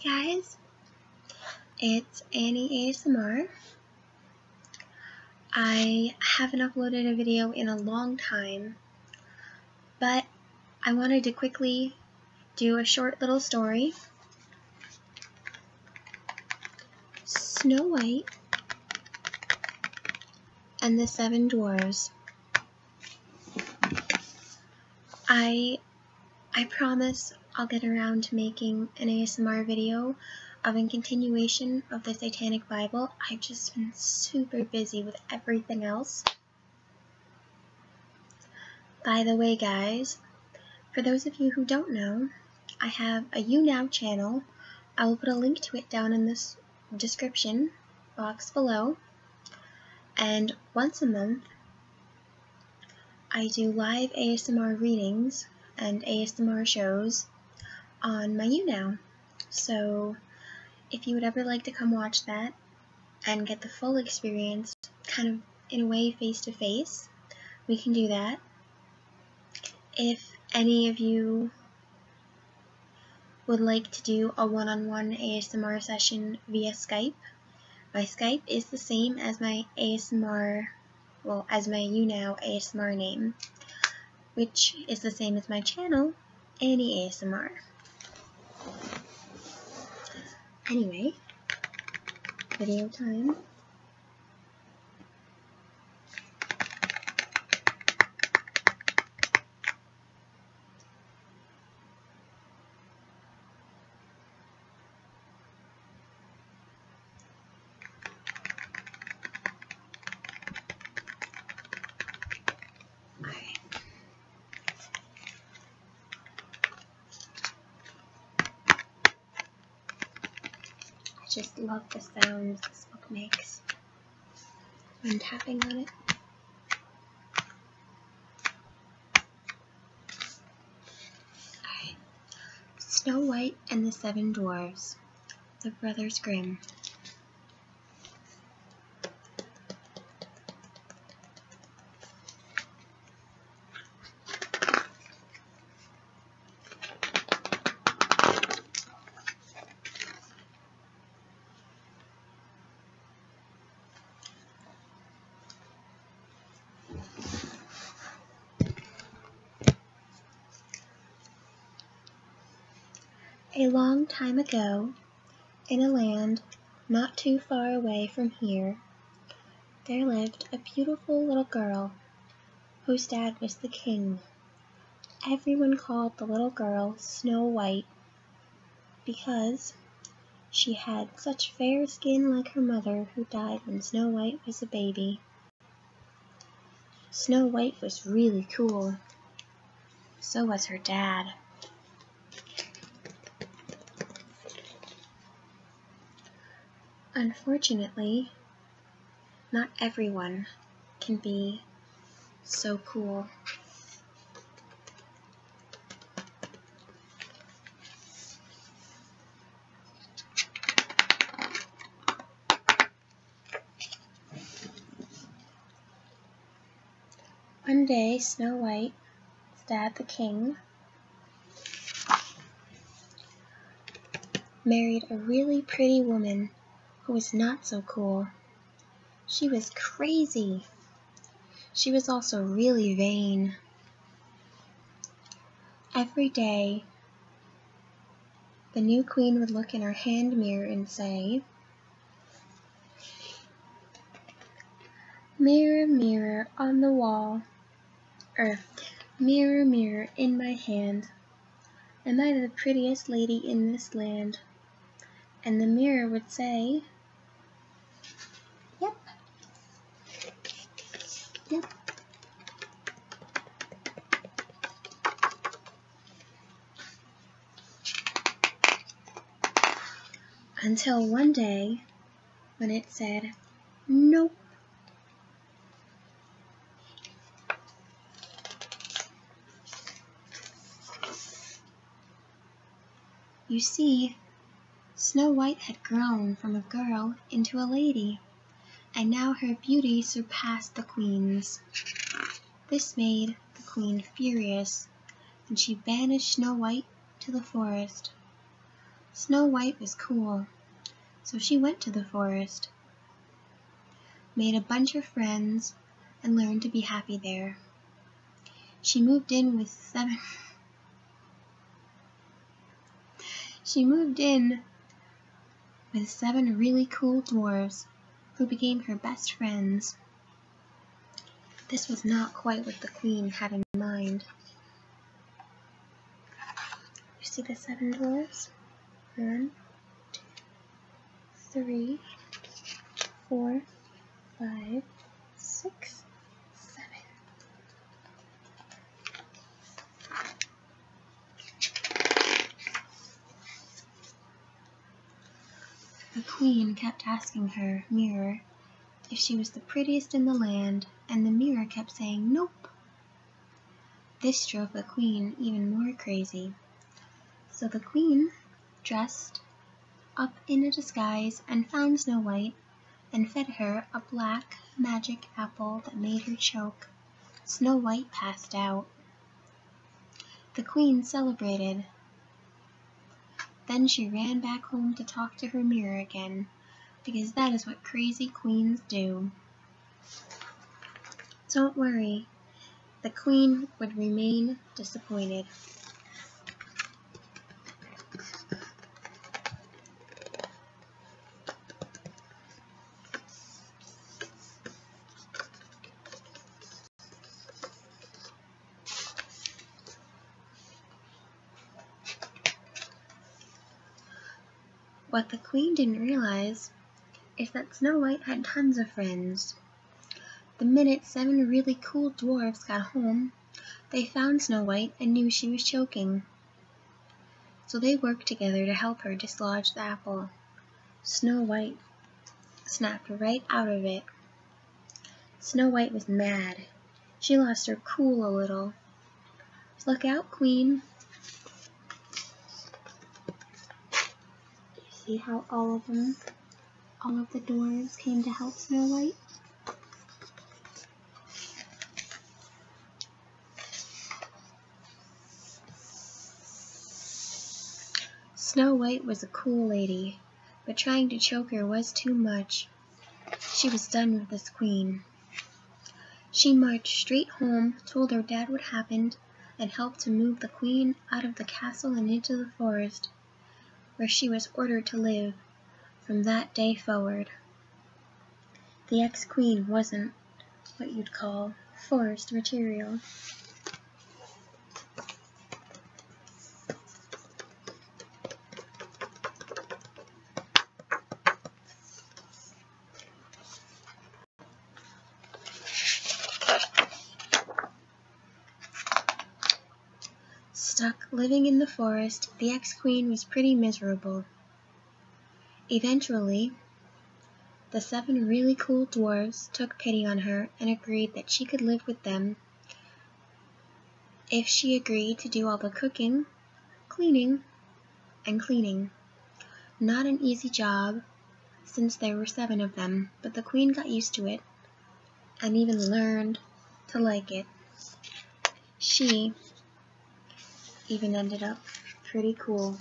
guys, it's Annie ASMR. I haven't uploaded a video in a long time, but I wanted to quickly do a short little story. Snow White and the Seven Dwarfs. I promise I'll get around to making an ASMR video of a continuation of the Satanic Bible. I've just been super busy with everything else. By the way, guys, for those of you who don't know, I have a YouNow channel. I will put a link to it down in this description box below. And once a month, I do live ASMR readings and ASMR shows on my YouNow. So if you would ever like to come watch that and get the full experience, kind of in a way face to face, we can do that. If any of you would like to do a one-on-one ASMR session via Skype, my Skype is the same as my ASMR, as my YouNow ASMR name, which is the same as my channel, Annie ASMR. Anyway, video time. I just love the sounds this book makes when tapping on it. Alright. Snow White and the Seven Dwarfs, the Brothers Grimm. A long time ago, in a land not too far away from here, there lived a beautiful little girl whose dad was the king. Everyone called the little girl Snow White because she had such fair skin like her mother, who died when Snow White was a baby. Snow White was really cool. So was her dad. Unfortunately, not everyone can be so cool. One day, Snow White's dad, the king, married a really pretty woman who was not so cool. She was crazy. She was also really vain. Every day, the new queen would look in her hand mirror and say, "Mirror, mirror on the wall," or "Mirror, mirror in my hand, am I the prettiest lady in this land?" And the mirror would say, "Yep, yep." Until one day, when it said, "Nope." You see, Snow White had grown from a girl into a lady, and now her beauty surpassed the queen's. This made the queen furious, and she banished Snow White to the forest. Snow White was cool, so she went to the forest, made a bunch of friends, and learned to be happy there. She moved in with seven really cool dwarves who became her best friends. This was not quite what the queen had in mind. You see the 7 dwarves? 1, 2, 3, 4, 5, 6, 7. The queen kept asking her mirror if she was the prettiest in the land, and the mirror kept saying nope. This drove the queen even more crazy. So the queen dressed up in a disguise and found Snow White and fed her a black magic apple that made her choke. Snow White passed out. The queen celebrated. Then she ran back home to talk to her mirror again, because that is what crazy queens do. Don't worry, the queen would remain disappointed. What the queen didn't realize is that Snow White had tons of friends. The minute 7 really cool dwarfs got home, they found Snow White and knew she was choking. So they worked together to help her dislodge the apple. Snow White snapped right out of it. Snow White was mad. She lost her cool a little. Look out, queen. See how all of the dwarves came to help Snow White? Snow White was a cool lady, but trying to choke her was too much. She was done with this queen. She marched straight home, told her dad what happened, and helped to move the queen out of the castle and into the forest, where she was ordered to live from that day forward. The ex-queen wasn't what you'd call forest material. Stuck living in the forest, the ex-queen was pretty miserable. Eventually, the 7 really cool dwarves took pity on her and agreed that she could live with them if she agreed to do all the cooking, cleaning, and cleaning. Not an easy job, since there were 7 of them, but the queen got used to it and even learned to like it. She even ended up pretty cool.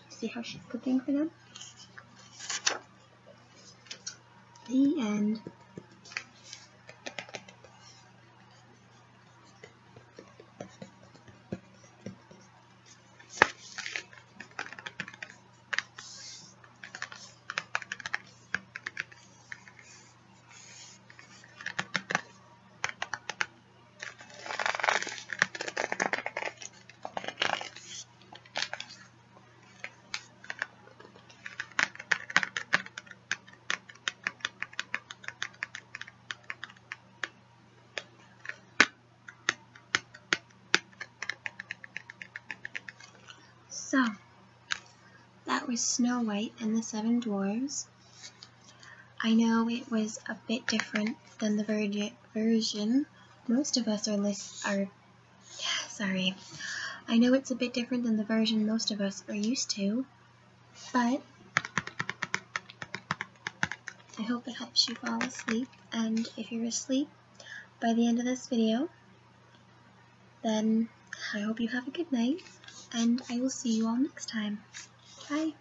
See how she's cooking for them? The end. So, that was Snow White and the 7 Dwarves. I know it was a bit different than the version most of us I know it's a bit different than the version most of us are used to, but I hope it helps you fall asleep, and if you're asleep by the end of this video, then I hope you have a good night, and I will see you all next time. Bye!